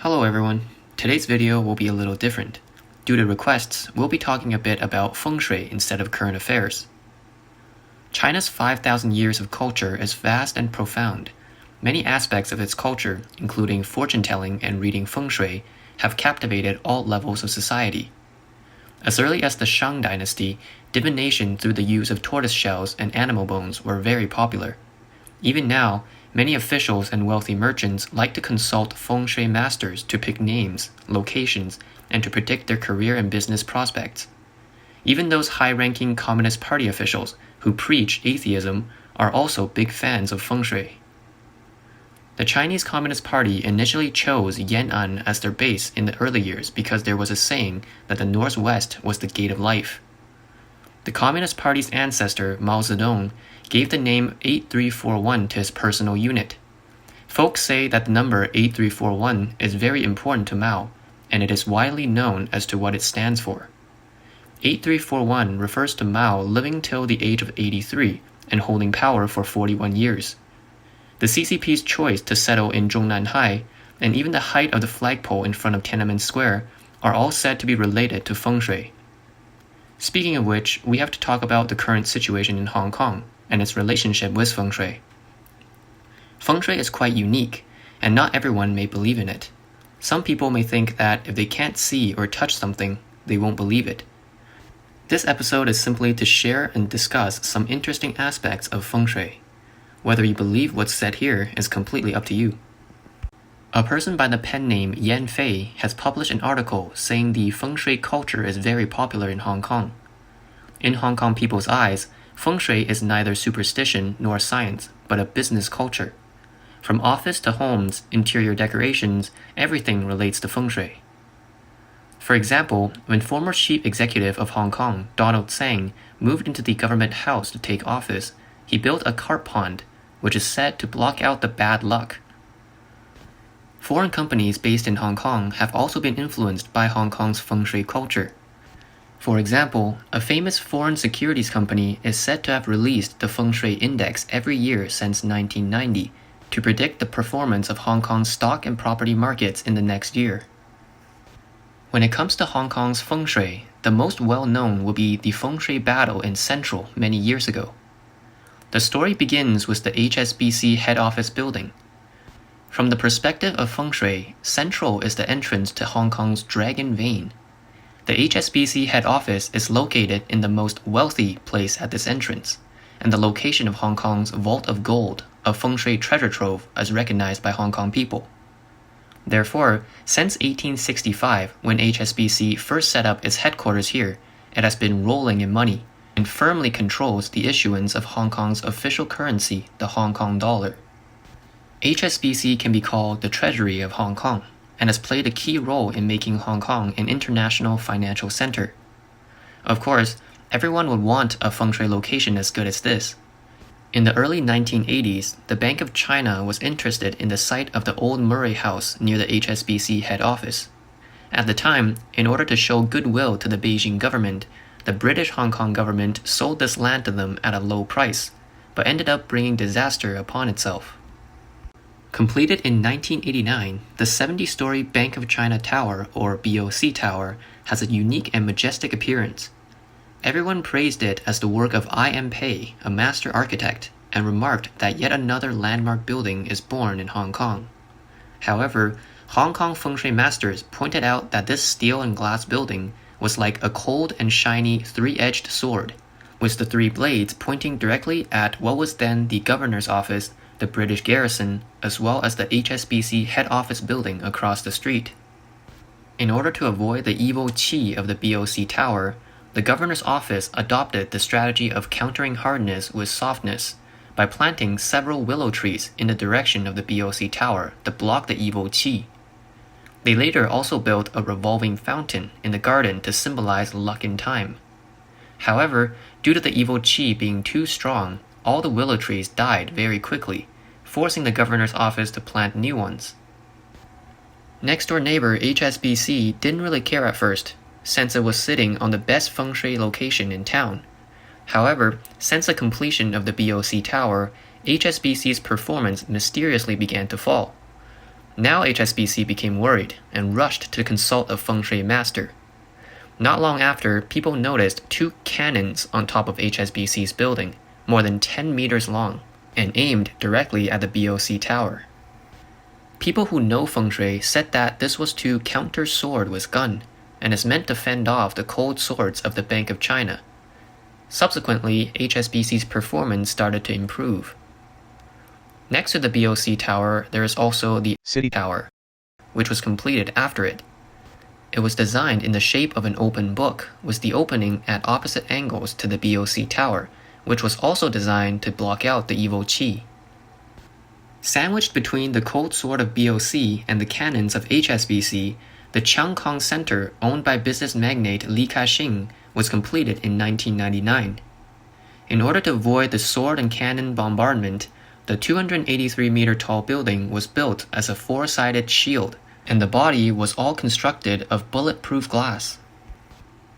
Hello everyone. Today's video will be a little different. Due to requests, we'll be talking a bit about Feng Shui instead of current affairs. China's 5,000 years of culture is vast and profound. Many aspects of its culture, including fortune-telling and reading Feng Shui, have captivated all levels of society. As early as the Shang dynasty, divination through the use of tortoise shells and animal bones were very popular. Even now, many officials and wealthy merchants like to consult Feng Shui masters to pick names, locations, and to predict their career and business prospects. Even those high-ranking Communist Party officials who preach atheism are also big fans of Feng Shui. The Chinese Communist Party initially chose Yan'an as their base in the early years because there was a saying that the Northwest was the gate of life. The Communist Party's ancestor, Mao Zedong, gave the name 8341 to his personal unit. Folks say that the number 8341 is very important to Mao, and it is widely known as to what it stands for. 8341 refers to Mao living till the age of 83 and holding power for 41 years. The CCP's choice to settle in Zhongnanhai and even the height of the flagpole in front of Tiananmen Square are all said to be related to Feng Shui. Speaking of which, we have to talk about the current situation in Hong Kong and its relationship with Feng Shui. Feng Shui is quite unique, and not everyone may believe in it. Some people may think that if they can't see or touch something, they won't believe it. This episode is simply to share and discuss some interesting aspects of Feng Shui. Whether you believe what's said here is completely up to you. A person by the pen name Yan Fei has published an article saying the Feng Shui culture is very popular in Hong Kong. In Hong Kong people's eyes, Feng Shui is neither superstition nor science, but a business culture. From office to homes, interior decorations, everything relates to Feng Shui. For example, when former chief executive of Hong Kong, Donald Tsang, moved into the government house to take office, he built a carp pond, which is said to block out the bad luck. Foreign companies based in Hong Kong have also been influenced by Hong Kong's Feng Shui culture. For example, a famous foreign securities company is said to have released the Feng Shui Index every year since 1990 to predict the performance of Hong Kong's stock and property markets in the next year. When it comes to Hong Kong's Feng Shui, the most well-known will be the Feng Shui battle in Central many years ago. The story begins with the HSBC head office building. From the perspective of Feng Shui, Central is the entrance to Hong Kong's Dragon Vein. The HSBC head office is located in the most wealthy place at this entrance, and the location of Hong Kong's Vault of Gold, a Feng Shui treasure trove, as recognized by Hong Kong people. Therefore, since 1865, when HSBC first set up its headquarters here, it has been rolling in money and firmly controls the issuance of Hong Kong's official currency, the Hong Kong dollar. HSBC can be called the Treasury of Hong Kong and has played a key role in making Hong Kong an international financial center. Of course, everyone would want a Feng Shui location as good as this. In the early 1980s, the Bank of China was interested in the site of the old Murray House near the HSBC head office. At the time, in order to show goodwill to the Beijing government, the British Hong Kong government sold this land to them at a low price, but ended up bringing disaster upon itself. Completed in 1989, the 70-story Bank of China Tower, or BOC Tower, has a unique and majestic appearance. Everyone praised it as the work of I.M. Pei, a master architect, and remarked that yet another landmark building is born in Hong Kong. However, Hong Kong Feng Shui masters pointed out that this steel and glass building was like a cold and shiny three-edged sword, with the three blades pointing directly at what was then the governor's office, the British garrison, as well as the HSBC head office building across the street. In order to avoid the evil qi of the BOC Tower, the governor's office adopted the strategy of countering hardness with softness by planting several willow trees in the direction of the BOC Tower to block the evil qi. They later also built a revolving fountain in the garden to symbolize luck in time. However, due to the evil qi being too strong, all the willow trees died very quickly, forcing the governor's office to plant new ones. Next-door neighbor HSBC didn't really care at first, since it was sitting on the best Feng Shui location in town. However, since the completion of the BOC Tower, HSBC's performance mysteriously began to fall. Now HSBC became worried and rushed to consult a Feng Shui master. Not long after, people noticed two cannons on top of HSBC's building, more than 10 meters long, and aimed directly at the BOC tower. People who know Feng Shui said that this was to counter sword with gun, and is meant to fend off the cold swords of the Bank of China. Subsequently, HSBC's performance started to improve. Next to the BOC tower, there is also the City Tower, which was completed after it. It was designed in the shape of an open book, with the opening at opposite angles to the BOC tower, which was also designed to block out the evil qi. Sandwiched between the cold sword of BOC and the cannons of HSBC, the Changkong Center, owned by business magnate Li Ka-shing, was completed in 1999. In order to avoid the sword and cannon bombardment, the 283-meter-tall building was built as a four-sided shield, and the body was all constructed of bulletproof glass.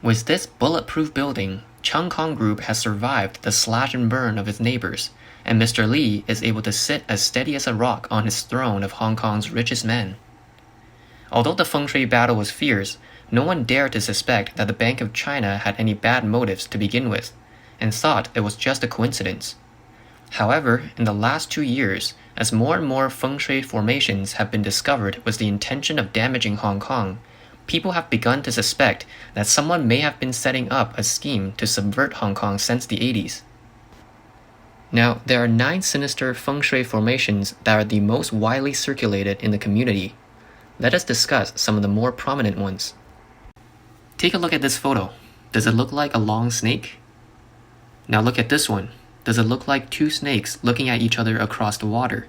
With this bulletproof building, Changkong Group has survived the slash and burn of its neighbors, and Mr. Li is able to sit as steady as a rock on his throne of Hong Kong's richest man. Although the Feng Shui battle was fierce, no one dared to suspect that the Bank of China had any bad motives to begin with, and thought it was just a coincidence. However, in the last 2 years, as more and more Feng Shui formations have been discovered with the intention of damaging Hong Kong, people have begun to suspect that someone may have been setting up a scheme to subvert Hong Kong since the 80s. Now, there are 9 sinister Feng Shui formations that are the most widely circulated in the community. Let us discuss some of the more prominent ones. Take a look at this photo. Does it look like a long snake? Now look at this one. Does it look like 2 snakes looking at each other across the water?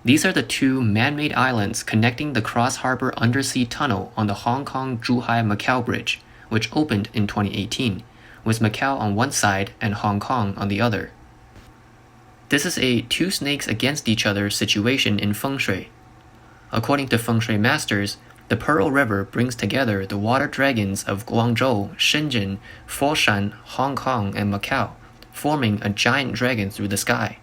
These are the 2 man-made islands connecting the cross-harbor undersea tunnel on the Hong Kong-Zhuhai-Macau Bridge, which opened in 2018, with Macau on one side and Hong Kong on the other. This is a 2 snakes against each other situation in Feng Shui. According to Feng Shui masters, the Pearl River brings together the water dragons of Guangzhou, Shenzhen, Foshan, Hong Kong, and Macau, forming a giant dragon through the sky,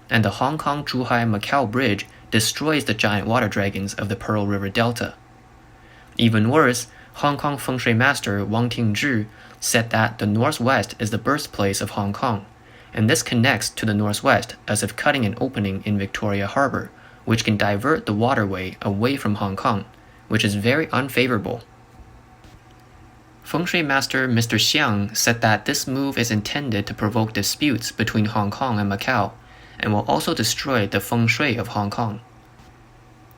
and the Hong Kong-Zhuhai-Macau Bridge destroys the giant water dragons of the Pearl River Delta. Even worse, Hong Kong Feng Shui master Wang Tingzhi said that the northwest is the birthplace of Hong Kong, and this connects to the northwest as if cutting an opening in Victoria Harbor, which can divert the waterway away from Hong Kong, which is very unfavorable. Feng Shui master Mr. Xiang said that this move is intended to provoke disputes between Hong Kong and Macau, and will also destroy the Feng Shui of Hong Kong.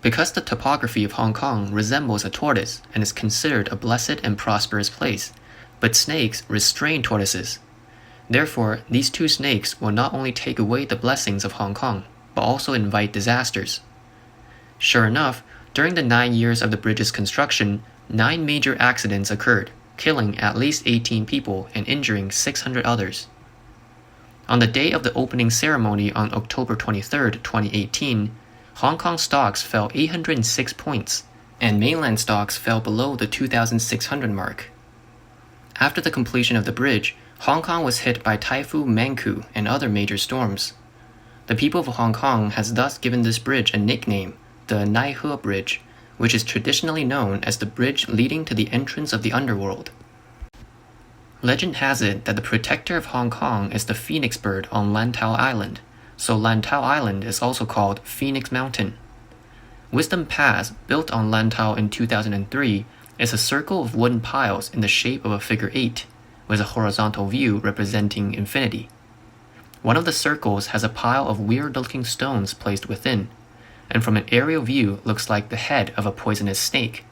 Because the topography of Hong Kong resembles a tortoise and is considered a blessed and prosperous place, but snakes restrain tortoises. Therefore, these 2 snakes will not only take away the blessings of Hong Kong, but also invite disasters. Sure enough, during the 9 years of the bridge's construction, 9 major accidents occurred, killing at least 18 people and injuring 600 others. On the day of the opening ceremony on October 23, 2018, Hong Kong stocks fell 806 points, and mainland stocks fell below the 2,600 mark. After the completion of the bridge, Hong Kong was hit by Typhoon Mangkhut and other major storms. The people of Hong Kong has thus given this bridge a nickname, the Nai He Bridge, which is traditionally known as the bridge leading to the entrance of the underworld. Legend has it that the protector of Hong Kong is the phoenix bird on Lantau Island, so Lantau Island is also called Phoenix Mountain. Wisdom Pass, built on Lantau in 2003, is a circle of wooden piles in the shape of a figure 8, with a horizontal view representing infinity. One of the circles has a pile of weird-looking stones placed within, and from an aerial view looks like the head of a poisonous snake.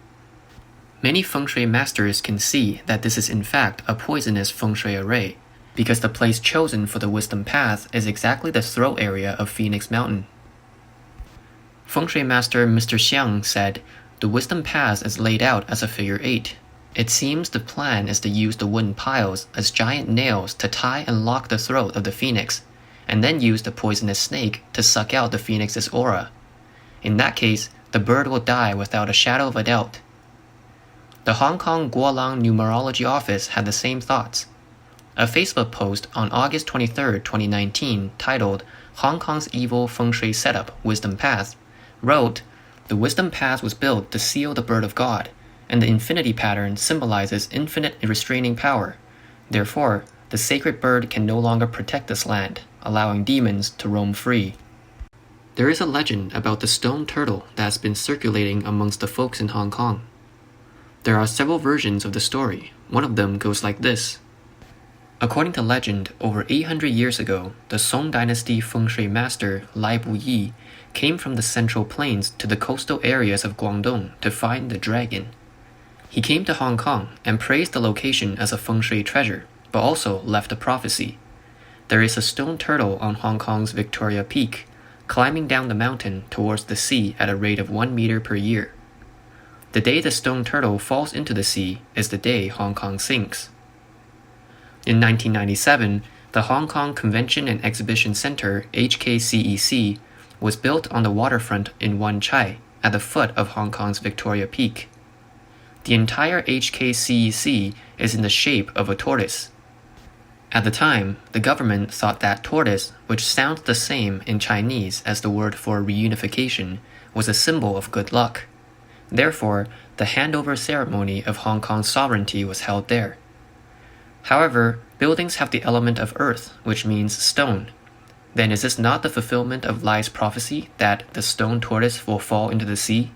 Many Feng Shui masters can see that this is in fact a poisonous Feng Shui array, because the place chosen for the Wisdom Path is exactly the throat area of Phoenix Mountain. Feng Shui master Mr. Xiang said, "The Wisdom Path is laid out as a figure 8. It seems the plan is to use the wooden piles as giant nails to tie and lock the throat of the phoenix, and then use the poisonous snake to suck out the phoenix's aura. In that case, the bird will die without a shadow of a doubt." The Hong Kong Guolang Numerology Office had the same thoughts. A Facebook post on August 23, 2019, titled "Hong Kong's Evil Feng Shui Setup Wisdom Path," wrote, The wisdom path was built to seal the bird of God, and the infinity pattern symbolizes infinite restraining power. Therefore, the sacred bird can no longer protect this land, allowing demons to roam free. There is a legend about the stone turtle that has been circulating amongst the folks in Hong Kong. There are several versions of the story. One of them goes like this. According to legend, over 800 years ago, the Song Dynasty Feng Shui master Lai Bu-yi came from the Central Plains to the coastal areas of Guangdong to find the dragon. He came to Hong Kong and praised the location as a Feng Shui treasure, but also left a prophecy. There is a stone turtle on Hong Kong's Victoria Peak, climbing down the mountain towards the sea at a rate of 1 meter per year. The day the stone turtle falls into the sea is the day Hong Kong sinks. In 1997, the Hong Kong Convention and Exhibition Center, HKCEC, was built on the waterfront in Wan Chai, at the foot of Hong Kong's Victoria Peak. The entire HKCEC is in the shape of a tortoise. At the time, the government thought that tortoise, which sounds the same in Chinese as the word for reunification, was a symbol of good luck. Therefore, the handover ceremony of Hong Kong's sovereignty was held there. However, buildings have the element of earth, which means stone. Then is this not the fulfillment of Lai's prophecy that the stone tortoise will fall into the sea?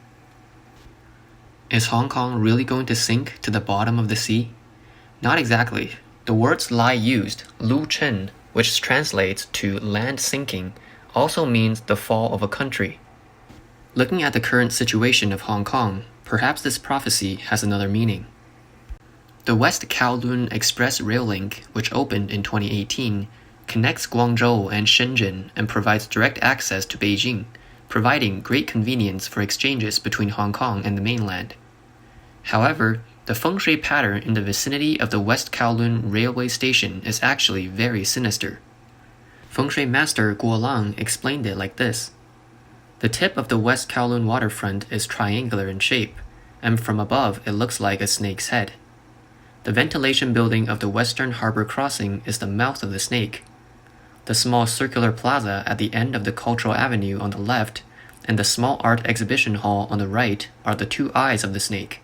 Is Hong Kong really going to sink to the bottom of the sea? Not exactly. The words Lai used, Lu Chen, which translates to land sinking, also means the fall of a country. Looking at the current situation of Hong Kong, perhaps this prophecy has another meaning. The West Kowloon Express Rail Link, which opened in 2018, connects Guangzhou and Shenzhen and provides direct access to Beijing, providing great convenience for exchanges between Hong Kong and the mainland. However, the feng shui pattern in the vicinity of the West Kowloon railway station is actually very sinister. Feng Shui master Guo Lang explained it like this. The tip of the West Kowloon waterfront is triangular in shape, and from above it looks like a snake's head. The ventilation building of the Western Harbor Crossing is the mouth of the snake. The small circular plaza at the end of the Cultural Avenue on the left and the small art exhibition hall on the right are the two eyes of the snake.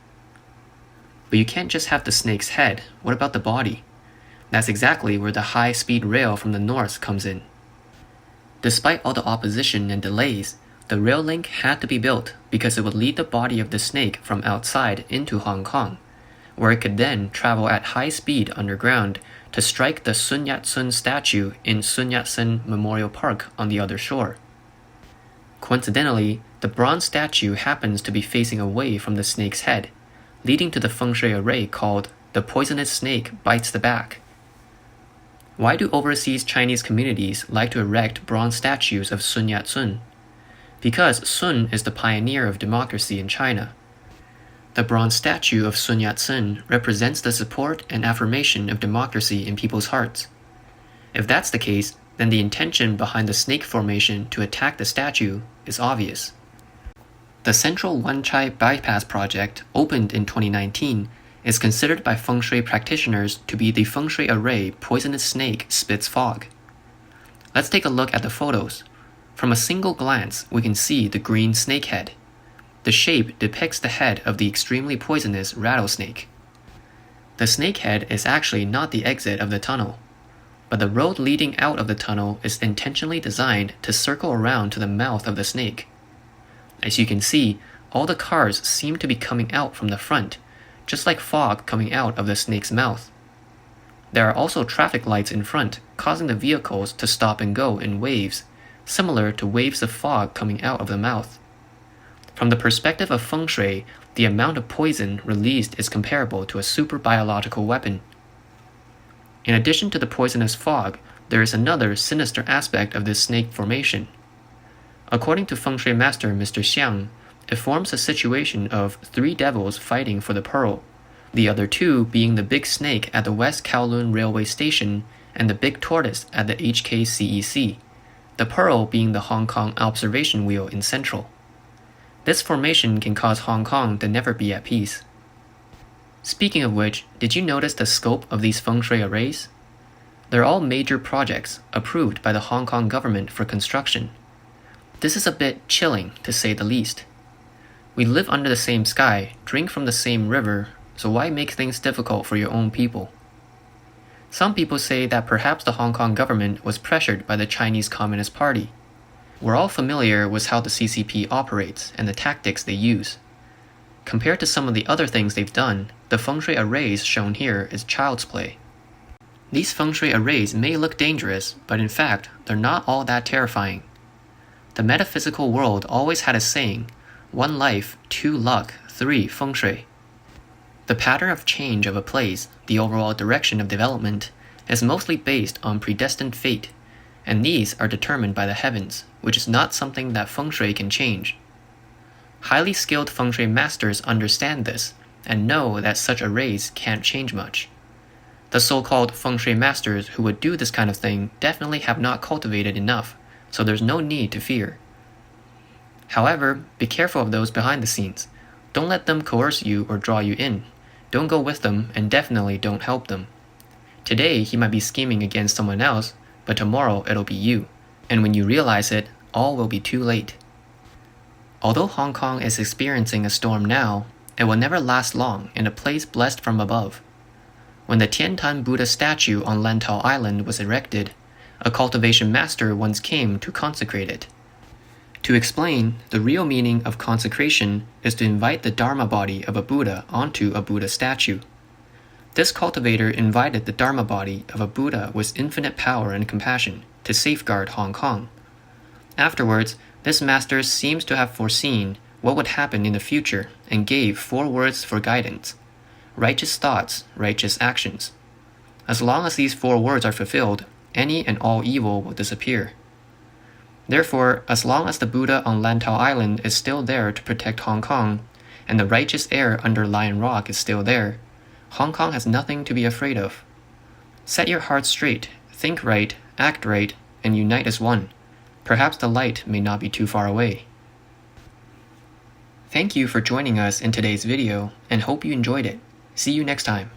But you can't just have the snake's head. What about the body? That's exactly where the high-speed rail from the north comes in. Despite all the opposition and delays, the rail link had to be built because it would lead the body of the snake from outside into Hong Kong, where it could then travel at high speed underground to strike the Sun Yat-sen statue in Sun Yat-sen Memorial Park on the other shore. Coincidentally, the bronze statue happens to be facing away from the snake's head, leading to the feng shui array called "The Poisonous Snake Bites the Back." Why do overseas Chinese communities like to erect bronze statues of Sun Yat-sen? Because Sun is the pioneer of democracy in China. The bronze statue of Sun Yat-sen represents the support and affirmation of democracy in people's hearts. If that's the case, then the intention behind the snake formation to attack the statue is obvious. The Central Wan Chai Bypass Project, opened in 2019, is considered by feng shui practitioners to be the feng shui array Poisonous Snake Spits Fog. Let's take a look at the photos. From a single glance, we can see the green snake head. The shape depicts the head of the extremely poisonous rattlesnake. The snake head is actually not the exit of the tunnel, but the road leading out of the tunnel is intentionally designed to circle around to the mouth of the snake. As you can see, all the cars seem to be coming out from the front, just like fog coming out of the snake's mouth. There are also traffic lights in front, causing the vehicles to stop and go in waves, similar to waves of fog coming out of the mouth. From the perspective of feng shui, the amount of poison released is comparable to a super biological weapon. In addition to the poisonous fog, there is another sinister aspect of this snake formation. According to feng shui master Mr. Xiang, it forms a situation of three devils fighting for the pearl, the other two being the big snake at the West Kowloon railway station and the big tortoise at the HKCEC, the pearl being the Hong Kong observation wheel in Central. This formation can cause Hong Kong to never be at peace. Speaking of which, did you notice the scope of these feng shui arrays? They're all major projects approved by the Hong Kong government for construction. This is a bit chilling, to say the least. We live under the same sky, drink from the same river, so why make things difficult for your own people? Some people say that perhaps the Hong Kong government was pressured by the Chinese Communist Party. We're all familiar with how the CCP operates and the tactics they use. Compared to some of the other things they've done, the feng shui arrays shown here is child's play. These feng shui arrays may look dangerous, but in fact, they're not all that terrifying. The metaphysical world always had a saying, 1 life, 2 luck, 3 feng shui. The pattern of change of a place, the overall direction of development, is mostly based on predestined fate, and these are determined by the heavens, which is not something that feng shui can change. Highly skilled feng shui masters understand this, and know that such arrays can't change much. The so-called feng shui masters who would do this kind of thing definitely have not cultivated enough, so there's no need to fear. However, be careful of those behind the scenes. Don't let them coerce you or draw you in. Don't go with them, and definitely don't help them. Today, he might be scheming against someone else, but tomorrow it'll be you. And when you realize it, all will be too late. Although Hong Kong is experiencing a storm now, it will never last long in a place blessed from above. When the Tiananmen Buddha statue on Lantau Island was erected, a cultivation master once came to consecrate it. To explain, the real meaning of consecration is to invite the Dharma body of a Buddha onto a Buddha statue. This cultivator invited the Dharma body of a Buddha with infinite power and compassion to safeguard Hong Kong. Afterwards, this master seems to have foreseen what would happen in the future and gave 4 words for guidance: righteous thoughts, righteous actions. As long as these 4 words are fulfilled, any and all evil will disappear. Therefore, as long as the Buddha on Lantau Island is still there to protect Hong Kong, and the righteous air under Lion Rock is still there, Hong Kong has nothing to be afraid of. Set your heart straight, think right, act right, and unite as one. Perhaps the light may not be too far away. Thank you for joining us in today's video, and hope you enjoyed it. See you next time.